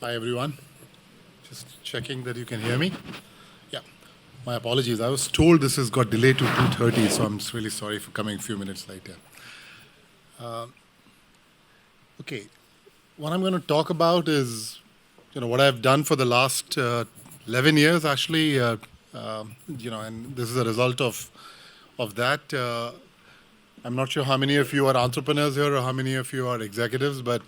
Hi everyone. Just checking that you can hear me. Yeah. My apologies. I was told this has got delayed to 2:30, so I'm really sorry for coming a few minutes later. Okay. What I'm going to talk about is, what I've done for the last 11 years actually, and this is a result of that. I'm not sure how many of you are entrepreneurs here or how many of you are executives, but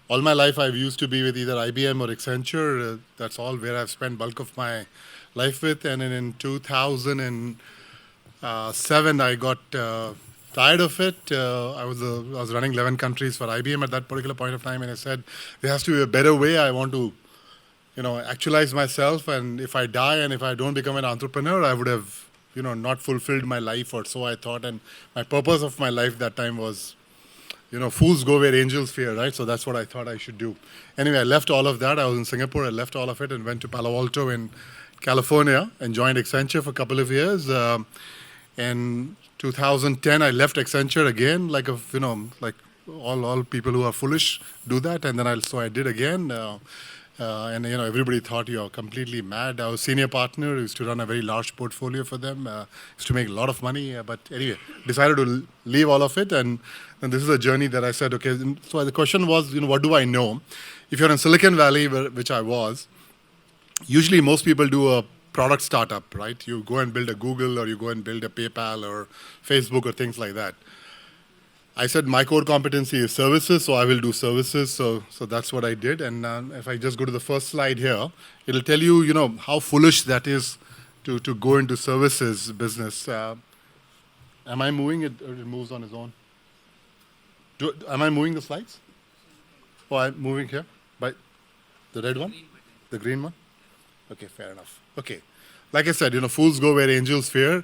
all my life I've used to be with either IBM or Accenture. That's all where I've spent bulk of my life with. And in 2007, I got tired of it. I was running 11 countries for IBM at that particular point of time, and I said, there has to be a better way. I want to, actualize myself. And if I die and if I don't become an entrepreneur, I would have, not fulfilled my life, or so I thought. And my purpose of my life that time was, fools go where angels fear, right? So that's what I thought I should do. Anyway, I left all of that. I was in Singapore. I left all of it and went to Palo Alto in California and joined Accenture for a couple of years. In 2010, I left Accenture again, like all people who are foolish do that. And then I did again. Everybody thought you're completely mad. I was senior partner, used to run a very large portfolio for them, used to make a lot of money. But anyway, decided to leave all of it. And this is a journey that I said, okay. So the question was, what do I know? If you're in Silicon Valley, which I was, usually most people do a product startup, right? You go and build a Google, or you go and build a PayPal or Facebook or things like that. I said my core competency is services, so I will do services. So that's what I did. And if I just go to the first slide here, it'll tell you, how foolish that is to go into services business. Am I moving it, or it moves on its own? Am I moving the slides? Oh, I'm moving here by the red one, the green one. Okay, fair enough. Okay, like I said, fools go where angels fear.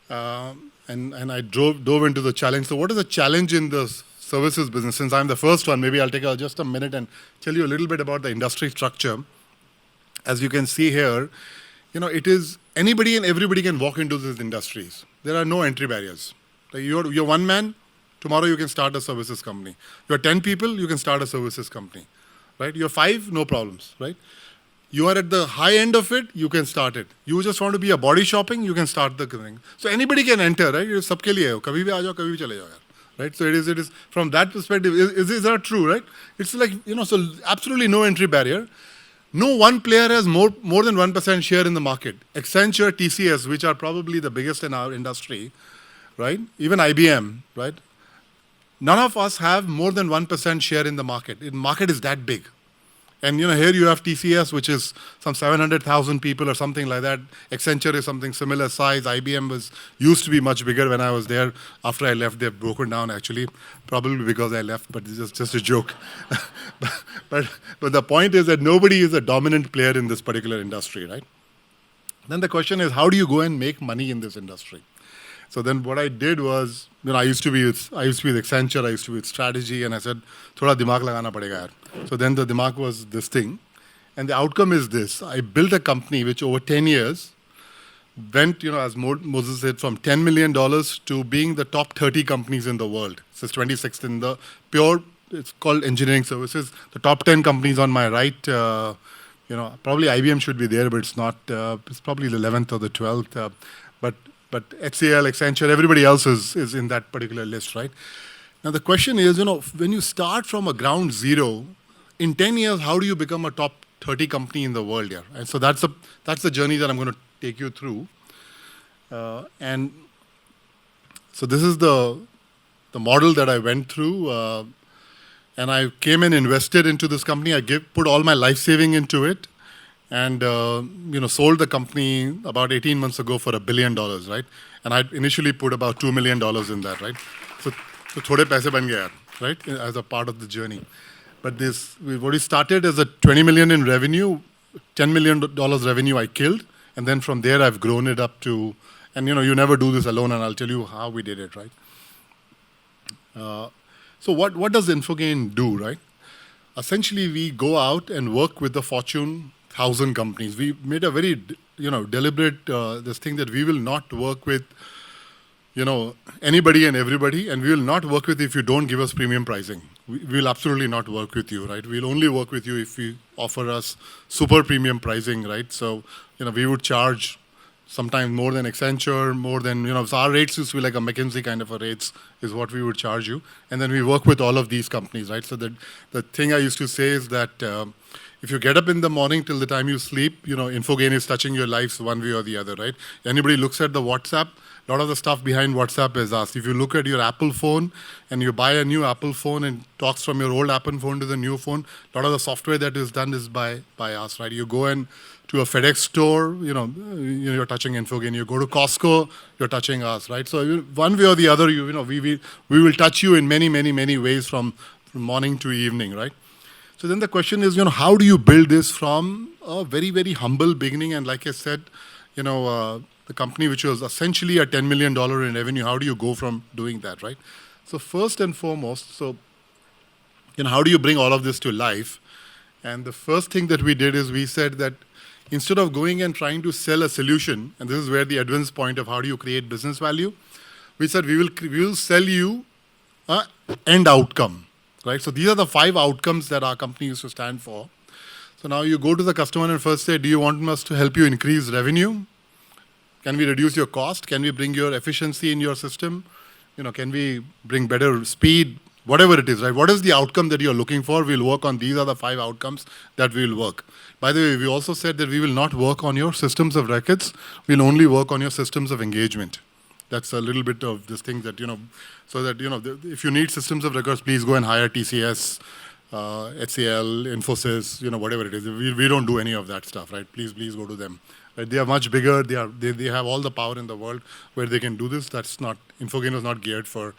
And I dove into the challenge. So what is the challenge in the services business? Since I'm the first one, maybe I'll take just a minute and tell you a little bit about the industry structure. As you can see here, it is anybody and everybody can walk into these industries. There are no entry barriers. Like you're one man, tomorrow you can start a services company. You're 10 people, you can start a services company, right? You're 5, no problems, right? You are at the high end of it, you can start it. You just want to be a body shopping, you can start the thing. So anybody can enter, right? It's sabke liye hai. Kabhi bhi aa jao, kabhi bhi chale jao, right? So it is from that perspective. Is that true, right? It's like so absolutely no entry barrier. No one player has more than 1% share in the market. Accenture, TCS, which are probably the biggest in our industry, right? Even IBM, right? None of us have more than 1% share in the market. The market is that big. And here you have TCS, which is some 700,000 people or something like that. Accenture is something similar size. IBM used to be much bigger when I was there. After I left, they've broken down actually, probably because I left, but it's just a joke. but the point is that nobody is a dominant player in this particular industry, right? Then the question is, how do you go and make money in this industry? So then what I did was, I used to be with Accenture, I used to be with strategy, and I said, thoda dimag lagana padega yaar. So then the dimag was this thing. And the outcome is this. I built a company which over 10 years went, as Moses said, from $10 million to being the top 30 companies in the world. This is 26th in the pure, it's called engineering services. The top 10 companies on my right, probably IBM should be there, but it's not. It's probably the 11th or the 12th. But HCL, Accenture, everybody else is in that particular list, right? Now the question is, when you start from a ground zero, in 10 years, how do you become a top 30 company in the world here? And so that's the journey that I'm going to take you through. And so this is the model that I went through. And I came and invested into this company. I put all my life saving into it. And, sold the company about 18 months ago for $1 billion, right? And I initially put about $2 million in that, right? So thode paise ban gaya, right? As a part of the journey. But what we started as a 20 million in revenue, $10 million revenue I killed. And then from there, I've grown it up to, and you never do this alone, and I'll tell you how we did it, right? So what does INFOGAIN do, right? Essentially, we go out and work with the Fortune 1,000 companies. We made a very, deliberate this thing that we will not work with, anybody and everybody, and we will not work with if you don't give us premium pricing. we'll absolutely not work with you, right? We'll only work with you if you offer us super premium pricing, right? So, we would charge sometimes more than Accenture, more than, so our rates used to be like a McKinsey kind of a rates is what we would charge you. And then we work with all of these companies, right? So the thing I used to say is that if you get up in the morning till the time you sleep, INFOGAIN is touching your lives one way or the other, right? Anybody looks at the WhatsApp, a lot of the stuff behind WhatsApp is us. If you look at your Apple phone and you buy a new Apple phone and talks from your old Apple phone to the new phone, a lot of the software that is done is by us, right? You go and to a FedEx store, you're touching INFOGAIN. You go to Costco, you're touching us, right? So one way or the other, we will touch you in many, many, many ways from morning to evening, right? So then the question is, how do you build this from a very, very humble beginning? And like I said, the company which was essentially a $10 million in revenue, how do you go from doing that, right? So first and foremost, how do you bring all of this to life? And the first thing that we did is we said that instead of going and trying to sell a solution, and this is where the advanced point of how do you create business value, we said we will sell you an end outcome, right? So these are the 5 outcomes that our company used to stand for. So now you go to the customer and first say, do you want us to help you increase revenue? Can we reduce your cost? Can we bring your efficiency in your system? Can we bring better speed? Whatever it is, right? What is the outcome that you're looking for? We'll work on these are the 5 outcomes that we'll work. By the way, we also said that we will not work on your systems of records. We'll only work on your systems of engagement. That's a little bit of this thing that, so that, if you need systems of records, please go and hire TCS, HCL, Infosys, whatever it is. We don't do any of that stuff, right? Please go to them. Right? They are much bigger. They have all the power in the world where they can do this. That's not, INFOGAIN was not geared for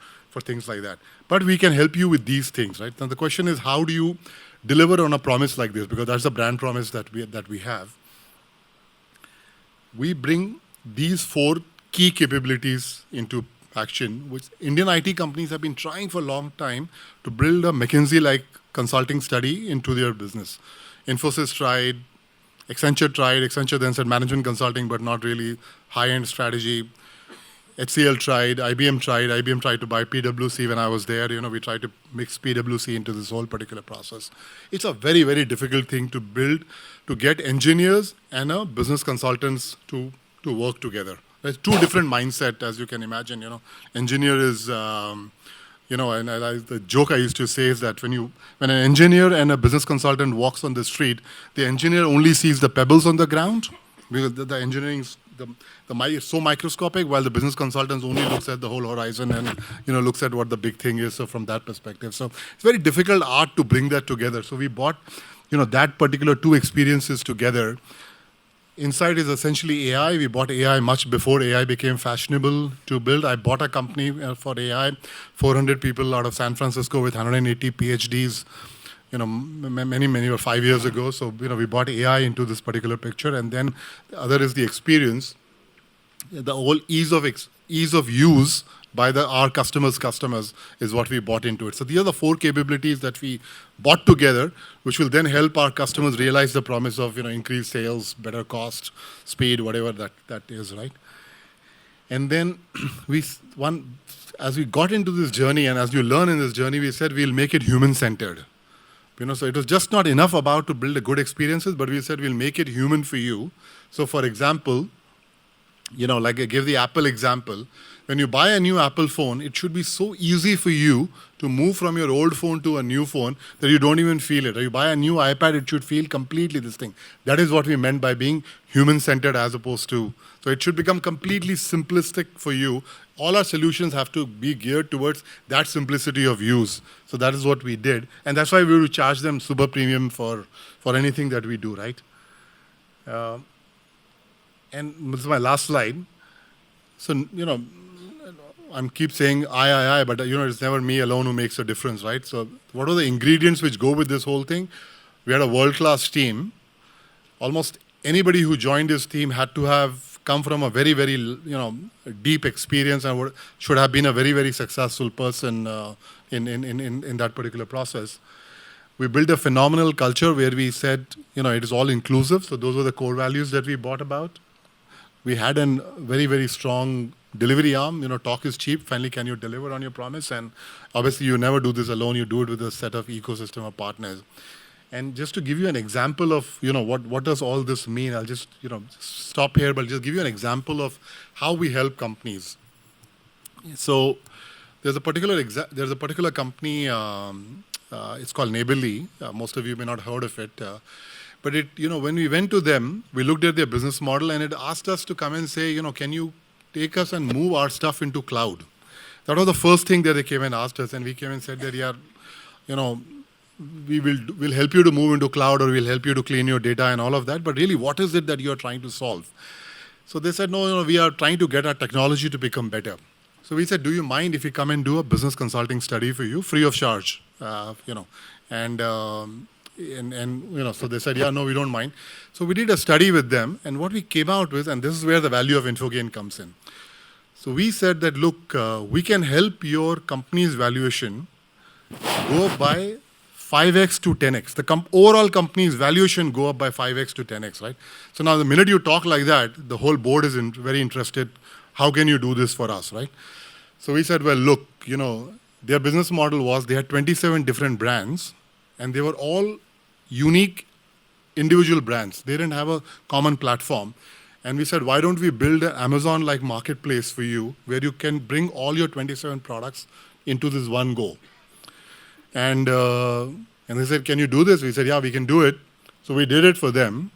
things like that. But we can help you with these things, right? Now the question is, how do you deliver on a promise like this? Because that's the brand promise that we have. We bring these 4 key capabilities into action, which Indian IT companies have been trying for a long time to build a McKinsey-like consulting study into their business. Infosys tried, Accenture then said management consulting, but not really high-end strategy. HCL tried, IBM tried to buy PwC when I was there. We tried to mix PwC into this whole particular process. It's a very, very difficult thing to build, to get engineers and business consultants to work together. There's 2 different mindsets, as you can imagine. Engineer is, and the joke I used to say is that when an engineer and a business consultant walks on the street, the engineer only sees the pebbles on the ground because the engineering is so microscopic, while the business consultants only looks at the whole horizon and looks at what the big thing is. So from that perspective, so it's very difficult art to bring that together. So we bought that particular 2 experiences together. Insight is essentially AI. We bought AI much before AI became fashionable to build. I bought a company for AI, 400 people out of San Francisco with 180 PhDs. Many or 5 years ago. So, we brought AI into this particular picture. And then the other is the experience, the whole ease of use by our customers is what we bought into it. So these are the 4 capabilities that we bought together, which will then help our customers realize the promise of, increased sales, better cost, speed, whatever that is, right? And then as we got into this journey and as you learn in this journey, we said we'll make it human-centered. So it was just not enough about to build a good experiences, but we said we'll make it human for you. So for example, like I gave the Apple example, when you buy a new Apple phone, it should be so easy for you to move from your old phone to a new phone that you don't even feel it. Or you buy a new iPad, it should feel completely this thing. That is what we meant by being human-centered as opposed to, so it should become completely simplistic for you. All our solutions have to be geared towards that simplicity of use. So that is what we did. And that's why we will charge them super premium for anything that we do, right? And this is my last slide. So, I keep saying I, but it's never me alone who makes a difference, right? So what are the ingredients which go with this whole thing? We had a world-class team. Almost anybody who joined this team had to have come from a very, very, deep experience and should have been a very, very successful person in that particular process. We built a phenomenal culture where we said, it is all inclusive. So those were the core values that we brought about. We had a very, very strong delivery arm. Talk is cheap. Finally, can you deliver on your promise? And obviously, you never do this alone. You do it with a set of ecosystem of partners. And just to give you an example of, what does all this mean, I'll just, stop here, but just give you an example of how we help companies. So there's a particular company, it's called Neighborly. Most of you may not have heard of it. But when we went to them, we looked at their business model and it asked us to come and say, can you take us and move our stuff into cloud? That was the first thing that they came and asked us, and we came and said that, we'll help you to move into cloud, or we'll help you to clean your data and all of that. But really, what is it that you're trying to solve? So they said, no, we are trying to get our technology to become better. So we said, do you mind if we come and do a business consulting study for you, free of charge? So they said, yeah, no, we don't mind. So we did a study with them, and what we came out with, and this is where the value of INFOGAIN comes in. So we said that, look, we can help your company's valuation go up by 5x to 10x. The overall company's valuation go up by 5x to 10x, right? So now the minute you talk like that, the whole board is very interested. How can you do this for us, right? So we said, well, look, their business model was they had 27 different brands, and they were all unique individual brands. They didn't have a common platform. And we said, why don't we build an Amazon-like marketplace for you where you can bring all your 27 products into this one go? And they said, can you do this? We said, yeah, we can do it. So we did it for them.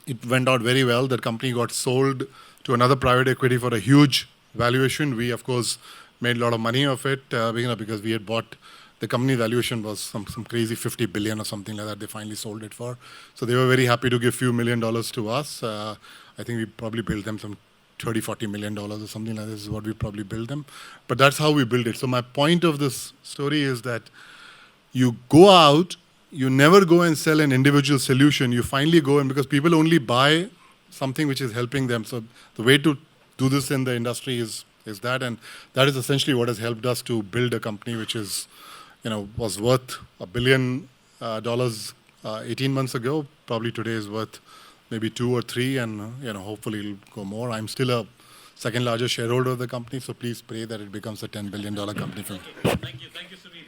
It went out very well. That company got sold to another private equity for a huge valuation. We, of course, made a lot of money of it, because we had bought, the company valuation was some crazy 50 billion or something like that. They finally sold it for. So they were very happy to give a few $1 million to us. I think we probably billed them some $30, $40 million or something like this is what we probably billed them. But that's how we build it. So my point of this story is that you go out, you never go and sell an individual solution. You finally go in, because people only buy something which is helping them. So the way to do this in the industry is that, and that is essentially what has helped us to build a company which is, was worth $1 billion 18 months ago. Probably today is worth maybe 2 or 3, and hopefully it'll go more. I'm still a second largest shareholder of the company, so please pray that it becomes a $10 billion company for me. Thank you, Sunil.